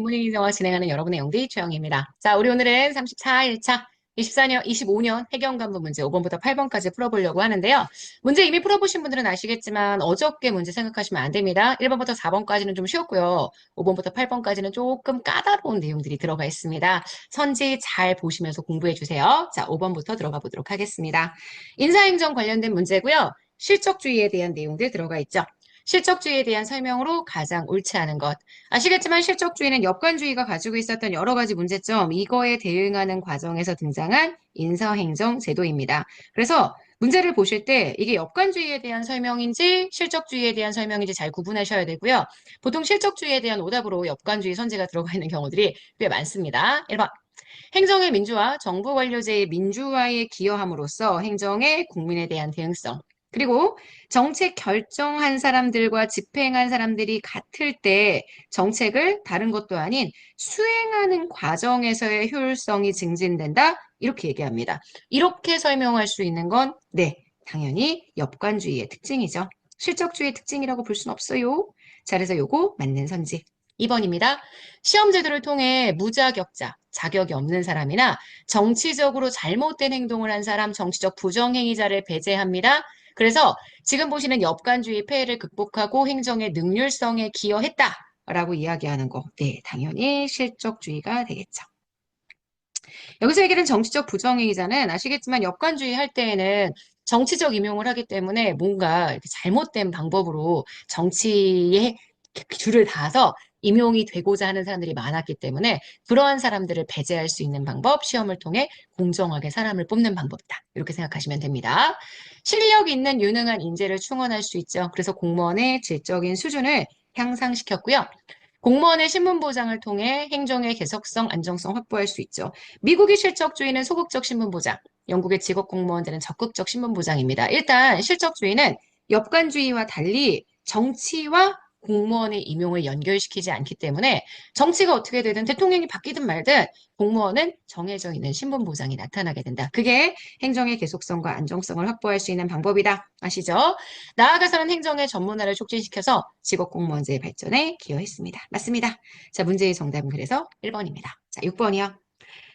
굿모닝 인정화 진행하는 여러분의 영디 최영입니다. 자, 우리 오늘은 34일차 25년 해경관부 문제 5번부터 8번까지 풀어보려고 하는데요. 문제 이미 풀어보신 분들은 아시겠지만 어저께 문제 생각하시면 안 됩니다. 1번부터 4번까지는 좀 쉬웠고요. 5번부터 8번까지는 조금 까다로운 내용들이 들어가 있습니다. 선지 잘 보시면서 공부해 주세요. 자, 5번부터 들어가 보도록 하겠습니다. 인사행정 관련된 문제고요. 실적주의에 대한 내용들 들어가 있죠. 실적주의에 대한 설명으로 가장 옳지 않은 것. 아시겠지만 실적주의는 엽관주의가 가지고 있었던 여러 가지 문제점, 이거에 대응하는 과정에서 등장한 인사행정 제도입니다. 그래서 문제를 보실 때 이게 엽관주의에 대한 설명인지 실적주의에 대한 설명인지 잘 구분하셔야 되고요. 보통 실적주의에 대한 오답으로 엽관주의 선지가 들어가 있는 경우들이 꽤 많습니다. 1번. 행정의 민주화, 정부 관료제의 민주화에 기여함으로써 행정의 국민에 대한 대응성. 그리고 정책 결정한 사람들과 집행한 사람들이 같을 때 정책을 다른 것도 아닌 수행하는 과정에서의 효율성이 증진된다. 이렇게 얘기합니다. 이렇게 설명할 수 있는 건 네, 당연히 엽관주의의 특징이죠. 실적주의의 특징이라고 볼 수는 없어요. 자, 그래서 요거 맞는 선지. 2번입니다. 시험 제도를 통해 무자격자, 자격이 없는 사람이나 정치적으로 잘못된 행동을 한 사람, 정치적 부정행위자를 배제합니다. 그래서 지금 보시는 엽관주의 폐해를 극복하고 행정의 능률성에 기여했다라고 이야기하는 거. 네, 당연히 실적주의가 되겠죠. 여기서 얘기하는 정치적 부정행위자는 아시겠지만 엽관주의 할 때에는 정치적 임용을 하기 때문에 뭔가 이렇게 잘못된 방법으로 정치에 줄을 다해서 임용이 되고자 하는 사람들이 많았기 때문에 그러한 사람들을 배제할 수 있는 방법, 시험을 통해 공정하게 사람을 뽑는 방법이다. 이렇게 생각하시면 됩니다. 실력 있는 유능한 인재를 충원할 수 있죠. 그래서 공무원의 질적인 수준을 향상시켰고요. 공무원의 신분 보장을 통해 행정의 개혁성, 안정성 확보할 수 있죠. 미국의 실적주의는 소극적 신분 보장, 영국의 직업 공무원들은 적극적 신분 보장입니다. 일단 실적주의는 엽관주의와 달리 정치와 공무원의 임용을 연결시키지 않기 때문에 정치가 어떻게 되든 대통령이 바뀌든 말든 공무원은 정해져 있는 신분 보장이 나타나게 된다. 그게 행정의 계속성과 안정성을 확보할 수 있는 방법이다. 아시죠? 나아가서는 행정의 전문화를 촉진시켜서 직업공무원제의 발전에 기여했습니다. 맞습니다. 자, 문제의 정답은 그래서 1번입니다. 자, 6번이요.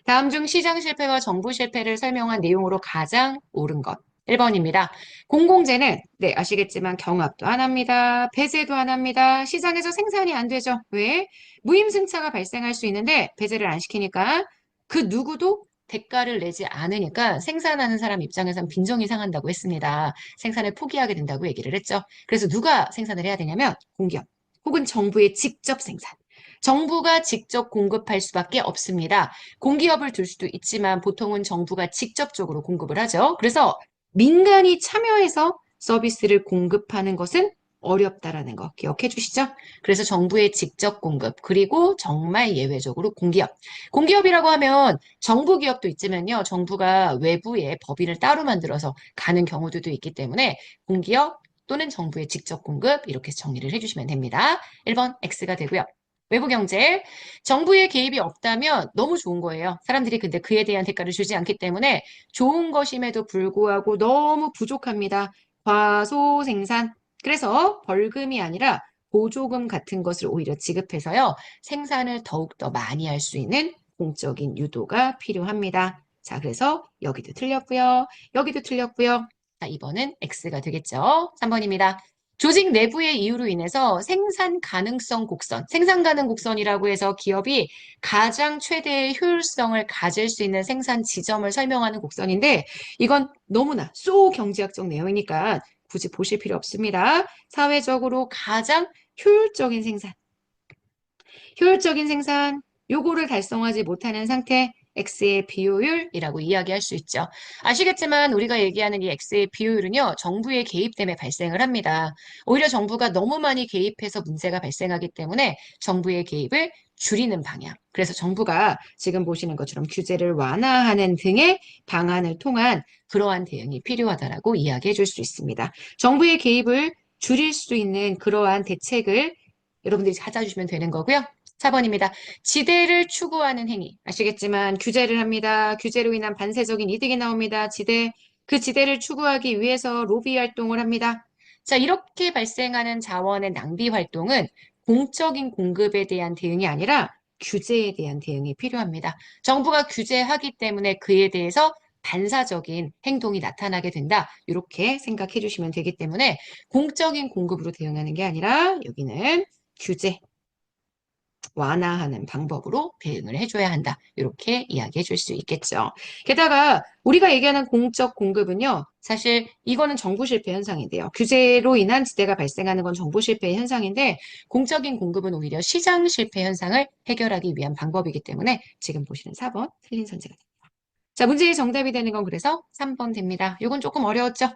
다음 중 시장 실패와 정부 실패를 설명한 내용으로 가장 옳은 것. 1번입니다. 공공재는 네 아시겠지만 경합도 안 합니다. 배제도 안 합니다. 시장에서 생산이 안 되죠. 왜? 무임승차가 발생할 수 있는데 배제를 안 시키니까 그 누구도 대가를 내지 않으니까 생산하는 사람 입장에선 빈정이 상한다고 했습니다. 생산을 포기하게 된다고 얘기를 했죠. 그래서 누가 생산을 해야 되냐면 공기업 혹은 정부의 직접 생산. 정부가 직접 공급할 수밖에 없습니다. 공기업을 둘 수도 있지만 보통은 정부가 직접적으로 공급을 하죠. 그래서 민간이 참여해서 서비스를 공급하는 것은 어렵다라는 거 기억해 주시죠? 그래서 정부의 직접 공급, 그리고 정말 예외적으로 공기업. 공기업이라고 하면 정부 기업도 있지만요. 정부가 외부에 법인을 따로 만들어서 가는 경우들도 있기 때문에 공기업 또는 정부의 직접 공급 이렇게 정리를 해주시면 됩니다. 1번 X가 되고요. 외부 경제, 정부의 개입이 없다면 너무 좋은 거예요. 사람들이 근데 그에 대한 대가를 주지 않기 때문에 좋은 것임에도 불구하고 너무 부족합니다. 과소생산. 그래서 벌금이 아니라 보조금 같은 것을 오히려 지급해서요. 생산을 더욱더 많이 할 수 있는 공적인 유도가 필요합니다. 자, 그래서 여기도 틀렸고요. 여기도 틀렸고요. 자, 2번은 X가 되겠죠. 3번입니다. 조직 내부의 이유로 인해서 생산 가능성 곡선, 생산 가능 곡선이라고 해서 기업이 가장 최대의 효율성을 가질 수 있는 생산 지점을 설명하는 곡선인데 이건 너무나 경제학적 내용이니까 굳이 보실 필요 없습니다. 사회적으로 가장 효율적인 생산, 요거를 달성하지 못하는 상태, X의 비효율이라고 이야기할 수 있죠. 아시겠지만 우리가 얘기하는 이 X의 비효율은요, 정부의 개입 때문에 발생을 합니다. 오히려 정부가 너무 많이 개입해서 문제가 발생하기 때문에 정부의 개입을 줄이는 방향. 그래서 정부가 지금 보시는 것처럼 규제를 완화하는 등의 방안을 통한 그러한 대응이 필요하다라고 이야기해 줄 수 있습니다. 정부의 개입을 줄일 수 있는 그러한 대책을 여러분들이 찾아주시면 되는 거고요. 4번입니다. 지대를 추구하는 행위. 아시겠지만 규제를 합니다. 규제로 인한 반세적인 이득이 나옵니다. 그 지대를 추구하기 위해서 로비 활동을 합니다. 자, 이렇게 발생하는 자원의 낭비 활동은 공적인 공급에 대한 대응이 아니라 규제에 대한 대응이 필요합니다. 정부가 규제하기 때문에 그에 대해서 반사적인 행동이 나타나게 된다. 이렇게 생각해 주시면 되기 때문에 공적인 공급으로 대응하는 게 아니라 여기는 규제, 완화하는 방법으로 대응을 해줘야 한다. 이렇게 이야기해 줄 수 있겠죠. 게다가 우리가 얘기하는 공적 공급은요. 사실 이거는 정부 실패 현상인데요. 규제로 인한 지대가 발생하는 건 정부 실패 현상인데 공적인 공급은 오히려 시장 실패 현상을 해결하기 위한 방법이기 때문에 지금 보시는 4번 틀린 선택가 됩니다. 자, 문제의 정답이 되는 건 그래서 3번 됩니다. 이건 조금 어려웠죠?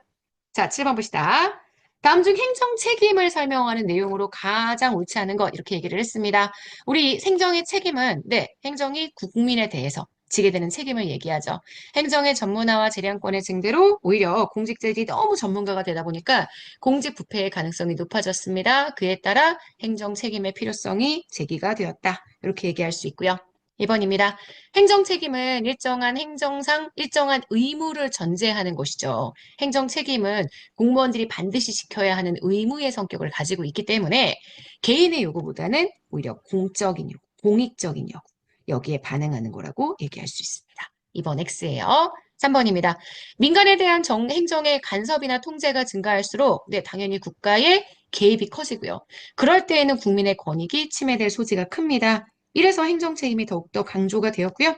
자, 7번 봅시다. 다음 중 행정 책임을 설명하는 내용으로 가장 옳지 않은 것 이렇게 얘기를 했습니다. 우리 행정의 책임은 행정이 국민에 대해서 지게 되는 책임을 얘기하죠. 행정의 전문화와 재량권의 증대로 오히려 공직자들이 너무 전문가가 되다 보니까 공직 부패의 가능성이 높아졌습니다. 그에 따라 행정 책임의 필요성이 제기가 되었다. 이렇게 얘기할 수 있고요. 2번입니다. 행정 책임은 일정한 행정상 일정한 의무를 전제하는 것이죠. 행정 책임은 공무원들이 반드시 지켜야 하는 의무의 성격을 가지고 있기 때문에 개인의 요구보다는 오히려 공적인 요구, 공익적인 요구, 여기에 반응하는 거라고 얘기할 수 있습니다. 2번 X예요. 3번입니다. 민간에 대한 행정의 간섭이나 통제가 증가할수록 당연히 국가의 개입이 커지고요. 그럴 때에는 국민의 권익이 침해될 소지가 큽니다. 이래서 행정 책임이 더욱더 강조가 되었고요.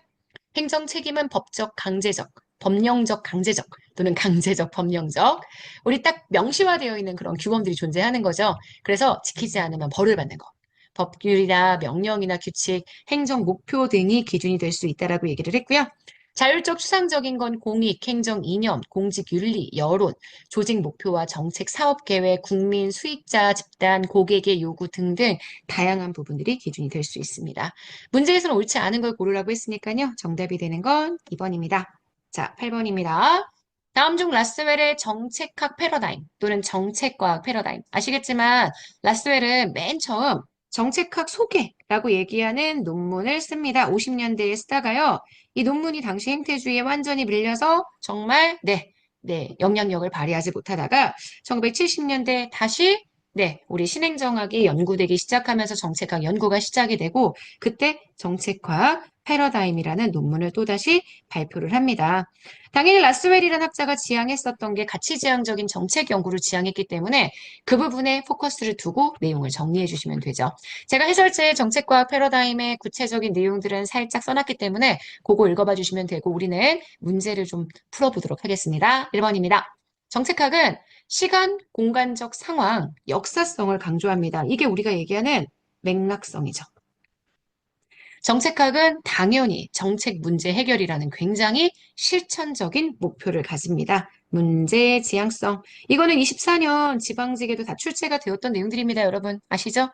행정 책임은 법적 강제적, 법령적 강제적 또는 강제적 법령적 우리 딱 명시화되어 있는 그런 규범들이 존재하는 거죠. 그래서 지키지 않으면 벌을 받는 거. 법률이나 명령이나 규칙, 행정 목표 등이 기준이 될 수 있다라고 얘기를 했고요. 자율적 추상적인 건 공익, 행정 이념, 공직 윤리, 여론, 조직 목표와 정책 사업 계획, 국민, 수익자, 집단, 고객의 요구 등등 다양한 부분들이 기준이 될 수 있습니다. 문제에서는 옳지 않은 걸 고르라고 했으니까요. 정답이 되는 건 2번입니다. 자, 8번입니다. 다음 중 라스웰의 정책학 패러다임 또는 정책과학 패러다임. 아시겠지만 라스웰은 맨 처음 정책학 소개라고 얘기하는 논문을 씁니다. 50년대에 쓰다가요. 이 논문이 당시 행태주의에 완전히 밀려서 정말 영향력을 발휘하지 못하다가 1970년대 다시 우리 신행정학이 연구되기 시작하면서 정책학 연구가 시작이 되고 그때 정책과학 패러다임이라는 논문을 또다시 발표를 합니다. 당연히 라스웰이라는 학자가 지향했었던 게 가치지향적인 정책 연구를 지향했기 때문에 그 부분에 포커스를 두고 내용을 정리해 주시면 되죠. 제가 해설제 정책과학 패러다임의 구체적인 내용들은 살짝 써놨기 때문에 그거 읽어봐 주시면 되고 우리는 문제를 좀 풀어보도록 하겠습니다. 1번입니다. 정책학은 시간, 공간적 상황, 역사성을 강조합니다. 이게 우리가 얘기하는 맥락성이죠. 정책학은 당연히 정책 문제 해결이라는 굉장히 실천적인 목표를 가집니다. 문제 지향성. 이거는 24년 지방직에도 다 출제가 되었던 내용들입니다. 여러분 아시죠?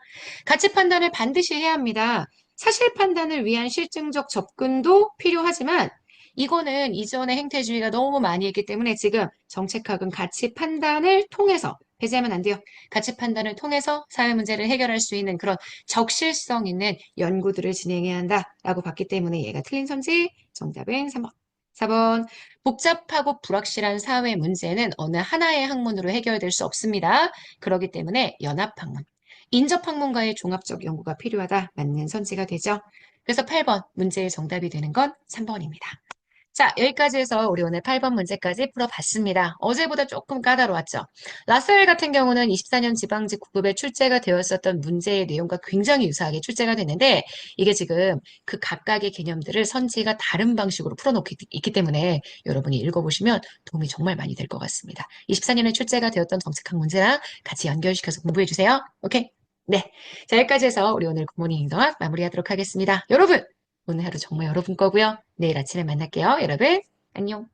가치 판단을 반드시 해야 합니다. 사실 판단을 위한 실증적 접근도 필요하지만 이거는 이전에 행태주의가 너무 많이 했기 때문에 지금 정책학은 가치 판단을 통해서 배제하면 안 돼요. 가치 판단을 통해서 사회 문제를 해결할 수 있는 그런 적실성 있는 연구들을 진행해야 한다라고 봤기 때문에 얘가 틀린 선지 정답은 3번. 4번. 복잡하고 불확실한 사회 문제는 어느 하나의 학문으로 해결될 수 없습니다. 그렇기 때문에 연합학문, 인접학문과의 종합적 연구가 필요하다. 맞는 선지가 되죠. 그래서 8번 문제의 정답이 되는 건 3번입니다. 자, 여기까지 해서 우리 오늘 8번 문제까지 풀어봤습니다. 어제보다 조금 까다로웠죠. 라셀 같은 경우는 24년 지방직 국급에 출제가 되었었던 문제의 내용과 굉장히 유사하게 출제가 됐는데 이게 지금 그 각각의 개념들을 선지가 다른 방식으로 풀어놓고 있기 때문에 여러분이 읽어보시면 도움이 정말 많이 될 것 같습니다. 24년에 출제가 되었던 정책학 문제랑 같이 연결시켜서 공부해주세요. 오케이? 네. 자, 여기까지 해서 우리 오늘 굿모닝 행동학 마무리하도록 하겠습니다. 여러분! 오늘 하루 정말 여러분 거고요. 내일 아침에 만날게요. 여러분, 안녕.